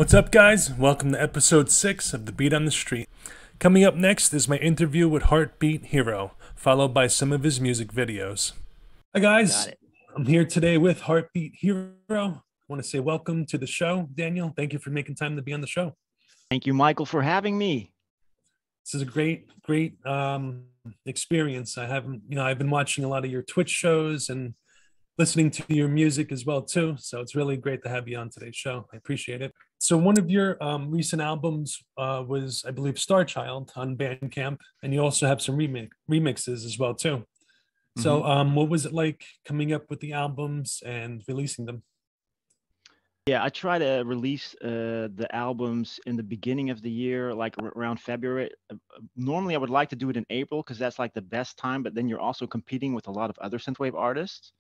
What's up, guys? Welcome to episode 6 of The Beat on the Street. Coming up next is my interview with HeartBeatHero, followed by some of his music videos. Hi, Got guys. it. I'm here today with HeartBeatHero. I want to say welcome to the show, Daniel. Thank you for making time to be on the show. Thank you, Michael, for having me. This is a great experience. I've been watching a lot of your Twitch shows and listening to your music as well too. So it's really great to have you on today's show. I appreciate it. So one of your recent albums was, I believe, Star Child on Bandcamp, and you also have some remixes as well too. So what was it like coming up with the albums and releasing them? Yeah, I try to release the albums in the beginning of the year, like around February. Normally, I would like to do it in April because that's like the best time, but then you're also competing with a lot of other synthwave artists.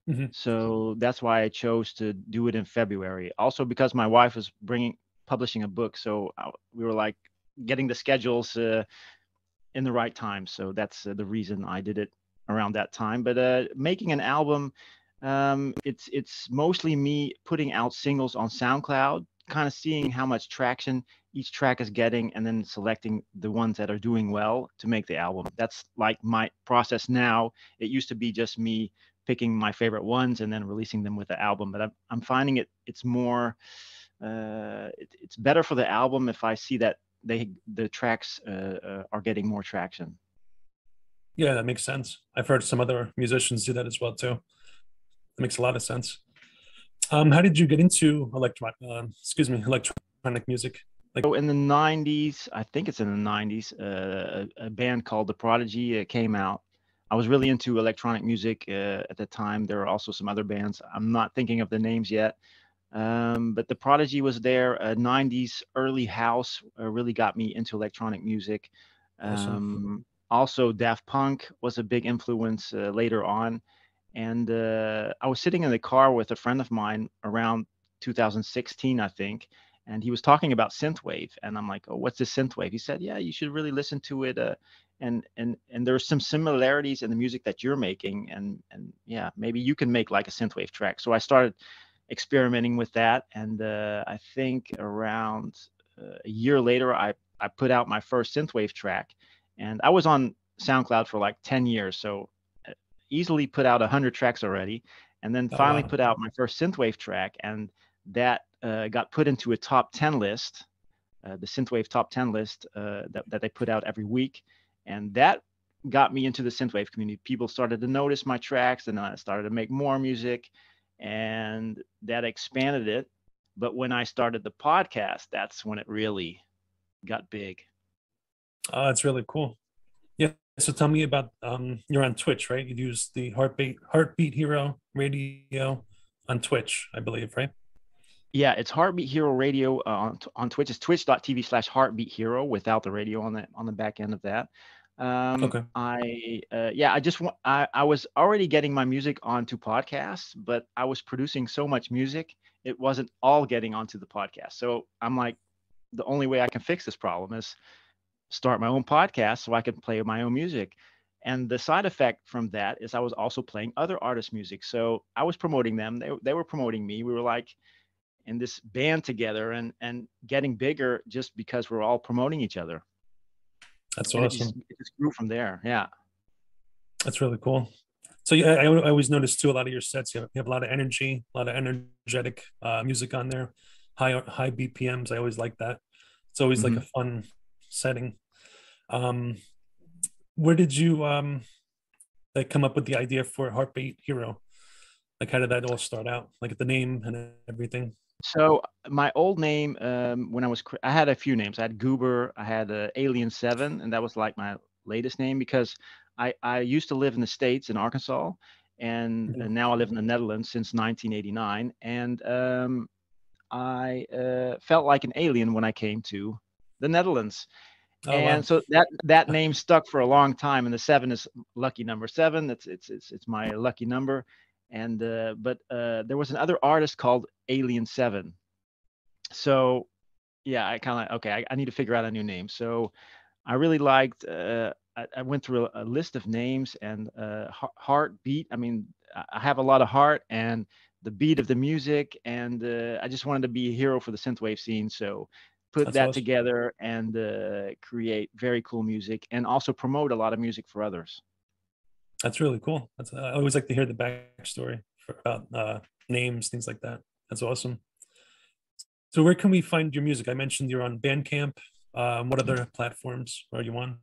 Mm-hmm. So that's why I chose to do it in February. Also because my wife was publishing a book, so we were like getting the schedules in the right time. So that's the reason I did it around that time. But making an album, it's mostly me putting out singles on SoundCloud, kind of seeing how much traction each track is getting, and then selecting the ones that are doing well to make the album. That's like my process now. It used to be just me picking my favorite ones and then releasing them with the album. But I'm finding it's more, it's better for the album if I see that the tracks are getting more traction. Yeah, that makes sense. I've heard some other musicians do that as well too. That makes a lot of sense. How did you get into electronic music? So in the 90s, I think it's in the 90s, a band called The Prodigy came out. I was really into electronic music at the time. There are also some other bands. I'm not thinking of the names yet. But The Prodigy was there. 90s early house really got me into electronic music. Awesome. Also, Daft Punk was a big influence later on. And I was sitting in the car with a friend of mine around 2016, I think, and he was talking about synthwave, and I'm like, "Oh, what's this synthwave?" He said, "Yeah, you should really listen to it, and there's some similarities in the music that you're making, and yeah, maybe you can make like a synthwave track." So I started experimenting with that, and I think around a year later, I put out my first synthwave track, and I was on SoundCloud for like 10 years, so easily put out 100 tracks already, and then Oh, finally wow. put out my first synthwave track, and that got put into a top 10 list, the synthwave top 10 list that they put out every week, and that got me into the synthwave community. People started to notice my tracks, and I started to make more music, and that expanded it. But when I started the podcast, that's when it really got big. Oh, that's really cool. Yeah. So tell me about you're on Twitch, right? You use the Heartbeat Hero radio on Twitch, I believe, right? Yeah, it's Heartbeat Hero Radio on Twitch. It's twitch.tv/Heartbeat Hero without the radio on the back end of that. Okay. I was already getting my music onto podcasts, but I was producing so much music, it wasn't all getting onto the podcast. So I'm like, the only way I can fix this problem is start my own podcast so I can play my own music. And the side effect from that is I was also playing other artists' music. So I was promoting them. They were promoting me. We were like in this band together and getting bigger just because we're all promoting each other. That's And awesome. it just grew from there. Yeah. That's really cool. So yeah, I always notice too, a lot of your sets, you have a lot of energy, a lot of energetic music on there, high BPMs. I always like that. It's always like hmm a fun setting. Um, where did you like come up with the idea for Heartbeat Hero? Like, how did that all start out? Like the name and everything. So my old name, when I had a few names. I had Goober, I had Alien 7, and that was like my latest name because I used to live in the States in Arkansas, and now I live in the Netherlands since 1989. And I felt like an alien when I came to the Netherlands. Oh, wow. And so that name stuck for a long time, and the 7 is lucky number 7. It's my lucky number. And but there was another artist called Alien 7. So yeah, I kind of, okay, I need to figure out a new name. So I really liked. I went through a list of names, and Heartbeat. I mean, I have a lot of heart, and the beat of the music, and I just wanted to be a hero for the synthwave scene. So put That's that awesome. together and create very cool music, and also promote a lot of music for others. That's really cool. I always like to hear the backstory about names, things like that. That's awesome. So where can we find your music? I mentioned you're on Bandcamp. What other platforms are you on?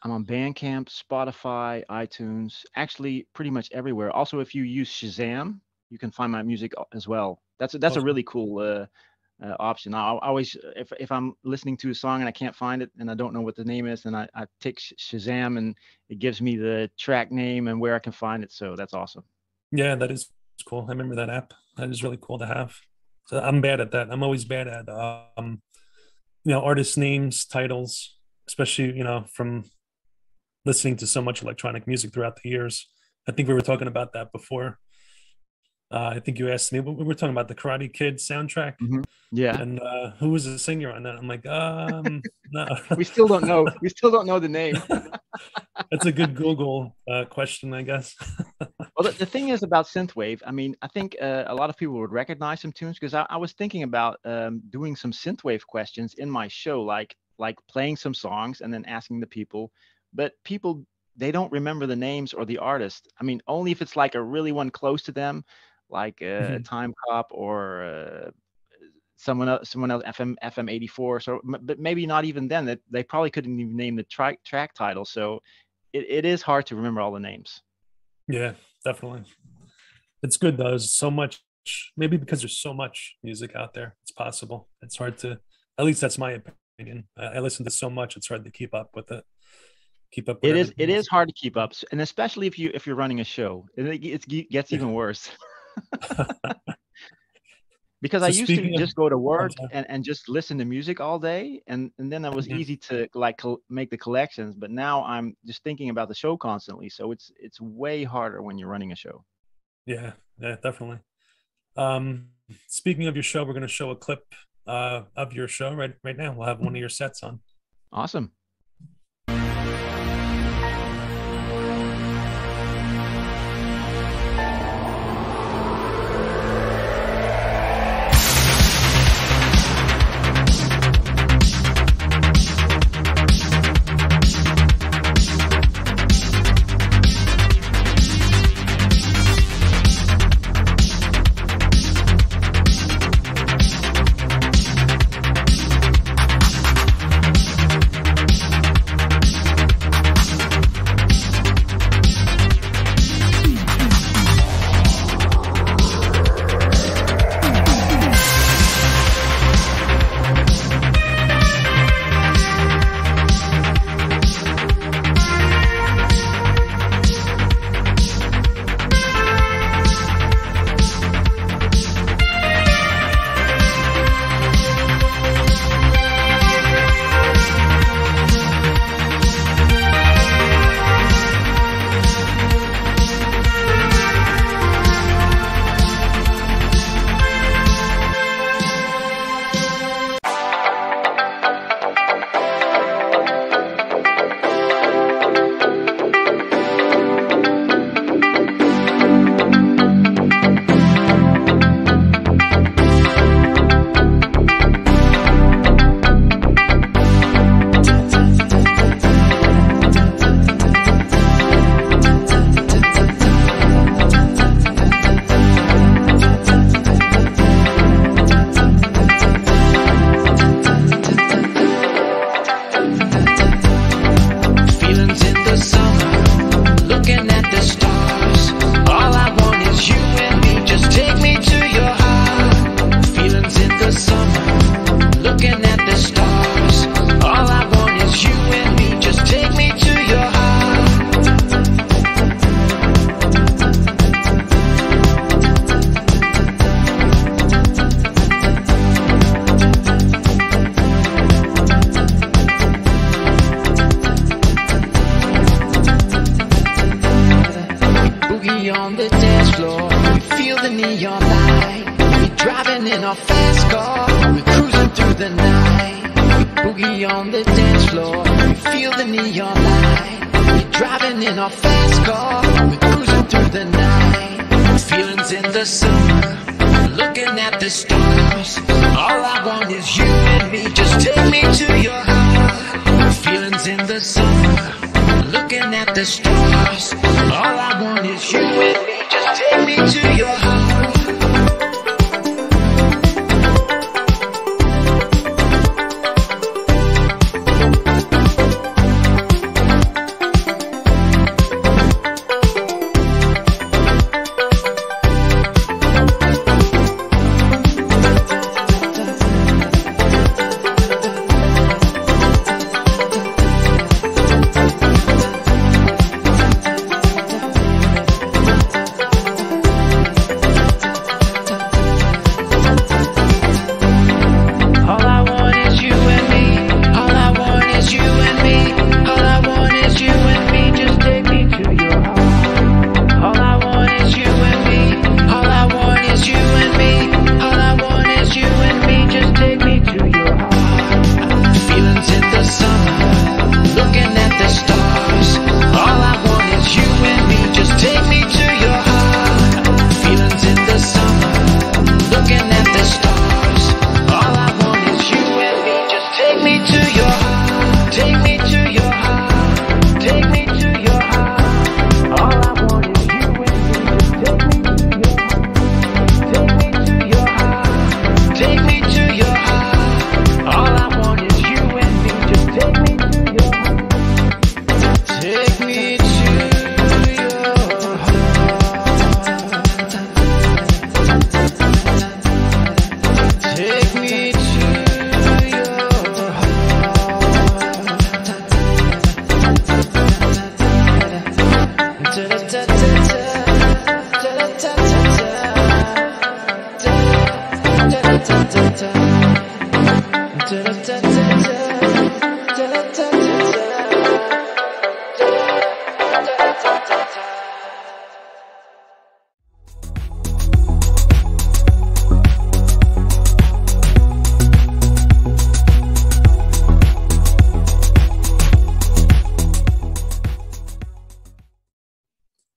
I'm on Bandcamp, Spotify, iTunes, actually pretty much everywhere. Also, if you use Shazam, you can find my music as well. That's a Awesome. really cool option. I always, if I'm listening to a song and I can't find it and I don't know what the name is, then I take Shazam and it gives me the track name and where I can find it. So that's awesome. Yeah, that is cool. I remember that app. That is really cool to have. So I'm bad at that. I'm always bad at artist names, titles, especially from listening to so much electronic music throughout the years. I think we were talking about that before. I think you asked me, we were talking about the Karate Kid soundtrack. Mm-hmm. Yeah. And who was the singer on that? I'm like, no. We still don't know. We still don't know the name. That's a good Google question, I guess. Well, the thing is about synthwave, I mean, I think a lot of people would recognize some tunes, because I was thinking about doing some synthwave questions in my show, like playing some songs and then asking the people. But people, they don't remember the names or the artist. I mean, only if it's like a really one close to them, like Time Cop or someone else, FM 84. So, but maybe not even then. That they probably couldn't even name the track title. So it is hard to remember all the names. Yeah, definitely. It's good though. There's so much. Maybe because there's so much music out there, it's possible. It's hard to. At least that's my opinion. I listen to so much. It's hard to keep up with it. Keep up. With it is hard to keep up, and especially if you're running a show, it gets even worse. Because I used to just go to work and just listen to music all day, and then it was easy to make the collections. But now I'm just thinking about the show constantly, so it's way harder when you're running a show. Yeah, definitely. Speaking of your show, we're going to show a clip of your show right now. We'll have one of your sets on. Awesome. Driving in our fast car, we're cruising through the night. Feelings in the summer, looking at the stars. All I want is you and me, just take me to your heart. Feelings in the summer, looking at the stars. All I want is you and me, just take me to your heart.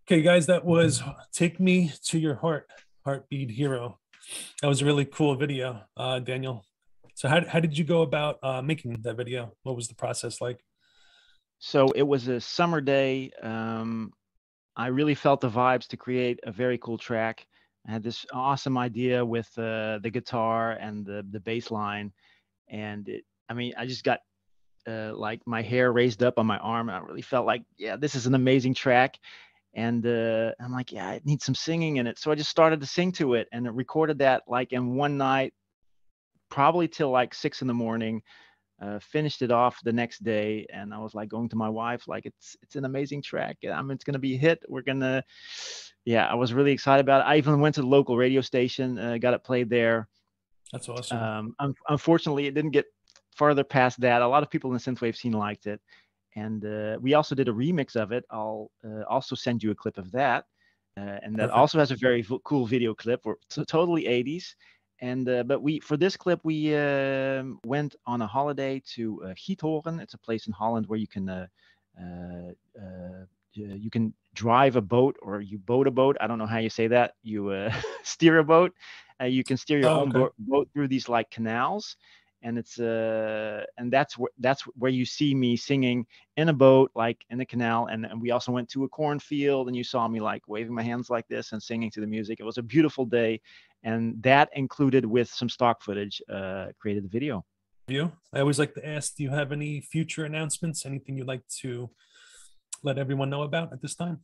Okay, guys, that was Take Me to Your Heart, Heartbeat Hero. That was a really cool video, Daniel. So how did you go about making that video? What was the process like? So it was a summer day. I really felt the vibes to create a very cool track. I had this awesome idea with the guitar and the bass line. And I just got like my hair raised up on my arm. I really felt like, yeah, this is an amazing track. And I'm like, yeah, it needs some singing in it. So I just started to sing to it and recorded that like in one night, probably till like 6 a.m. Finished it off the next day. And I was like going to my wife, like, it's an amazing track. It's going to be a hit. Yeah, I was really excited about it. I even went to the local radio station, got it played there. That's awesome. Unfortunately, it didn't get farther past that. A lot of people in the synthwave scene liked it. And we also did a remix of it. I'll also send you a clip of that. And that also has a very cool video clip. We're totally 80s. And but for this clip, we went on a holiday to Giethoorn. It's a place in Holland where you can drive a boat, or you boat a boat. I don't know how you say that. You steer a boat. You can steer your own boat through these like canals. And it's and that's where you see me singing in a boat, like in the canal. And we also went to a cornfield, and you saw me like waving my hands like this and singing to the music. It was a beautiful day, and that included with some stock footage, created the video. I always like to ask, do you have any future announcements? Anything you'd like to let everyone know about at this time?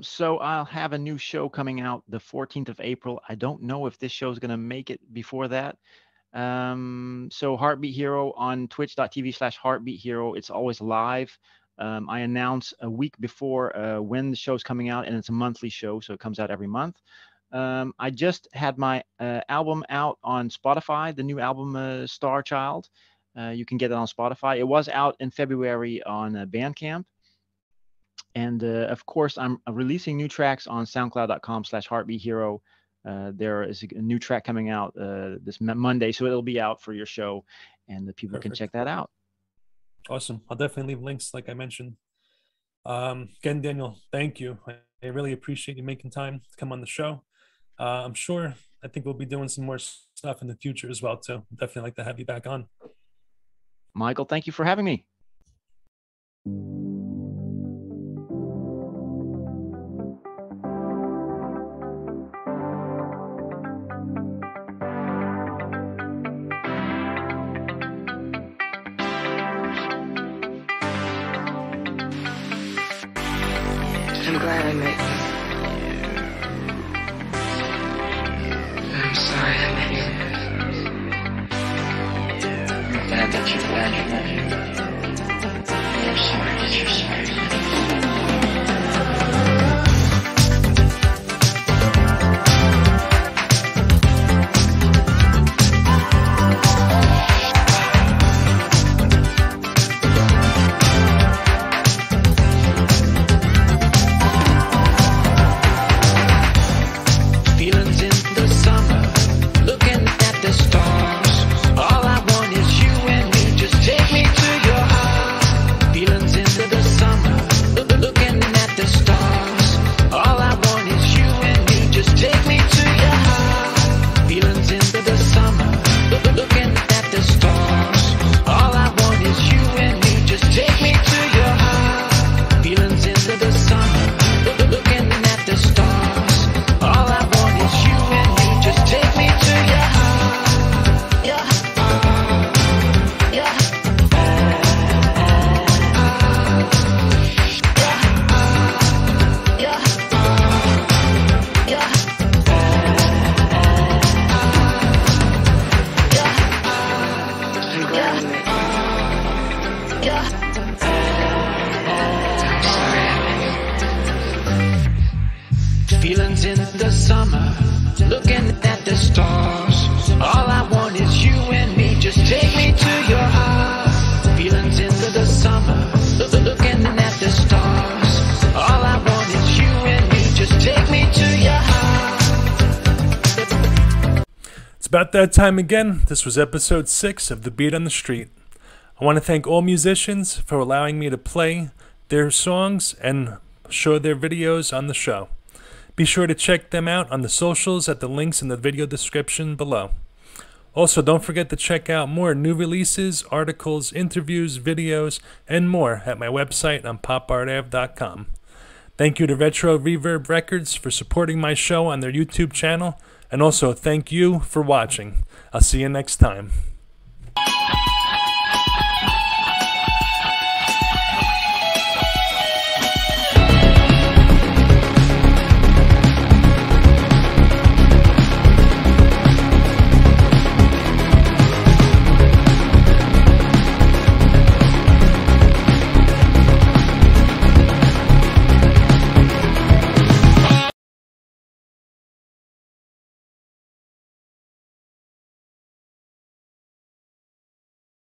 So I'll have a new show coming out the 14th of April. I don't know if this show is going to make it before that. So Heartbeat Hero on twitch.tv/Heartbeat Hero. It's always live. I announce a week before when the show's coming out, and it's a monthly show, so it comes out every month. I just had my album out on Spotify, the new album Star Child. You can get it on Spotify. It was out in February on Bandcamp. And of course, I'm releasing new tracks on soundcloud.com/HeartbeatHero. There is a new track coming out this Monday, so it'll be out for your show, and the people can check that out. Awesome. I'll definitely leave links, like I mentioned. Again, Daniel, thank you. I I really appreciate you making time to come on the show. I'm sure, I think we'll be doing some more stuff in the future as well, too. Definitely like to have you back on. Michael, thank you for having me. I'm glad I met you. I'm sorry I met you. I'm glad that you're glad you met me. I'm sorry that you're sorry you met me. Feelings in the summer, looking at the stars. All I want is you and me, just take me to your heart. Feelings in the summer, looking at the stars. All I want is you and me, just take me to your heart. It's about that time again. This was episode 6 of The Beat on the Street. I want to thank all musicians for allowing me to play their songs and show their videos on the show. Be sure to check them out on the socials at the links in the video description below. Also, don't forget to check out more new releases, articles, interviews, videos, and more at my website on popartav.com. Thank you to Retro Reverb Records for supporting my show on their YouTube channel, and also thank you for watching. I'll see you next time.